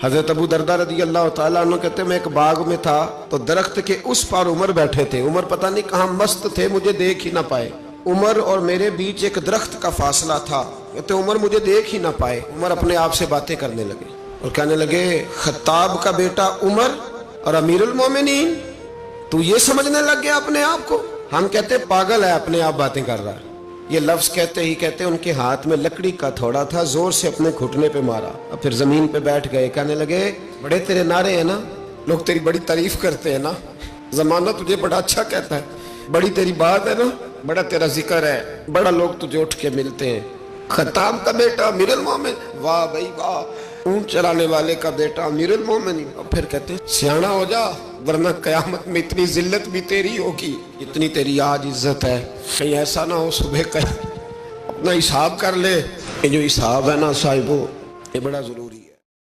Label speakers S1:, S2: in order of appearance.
S1: हजरत अबू दरदा रदी अल्लाह ताला अन्हु कहते मैं एक बाग में था तो दरख्त के उस पार उमर बैठे थे। उमर पता नहीं कहाँ मस्त थे, मुझे देख ही ना पाए। उमर और मेरे बीच एक दरख्त का फासला था। कहते उमर मुझे देख ही ना पाए। उमर अपने आप से बातें करने लगे और कहने लगे खत्ताब का बेटा उमर और अमीरुल मोमिनीन, तू ये समझने लग गया अपने आप को। हम कहते पागल है, अपने आप बातें कर रहा है। ये लफ्ज कहते ही कहते उनके हाथ में लकड़ी का थोड़ा था, जोर से अपने घुटने पे मारा और फिर जमीन पे बैठ गए। कहने लगे बड़े तेरे नारे हैं ना, लोग तेरी बड़ी तारीफ करते हैं ना, जमाना तुझे बड़ा अच्छा कहता है, बड़ी तेरी बात है ना, बड़ा तेरा जिक्र है, बड़ा लोग तुझे उठ के मिलते हैं। खत्ताब का बेटा अमीरुल मोमिन, वाह भाई वाह, ऊंट चलाने वाले का बेटा अमीरुल मोमिन। और फिर कहते सियाना हो जा वरना कयामत में इतनी जिल्लत भी तेरी होगी, इतनी तेरी आज इज्जत है, कहीं ऐसा ना हो सुबह कहीं अपना हिसाब कर ले। ये जो हिसाब है ना साहिबो, ये बड़ा जरूरी है।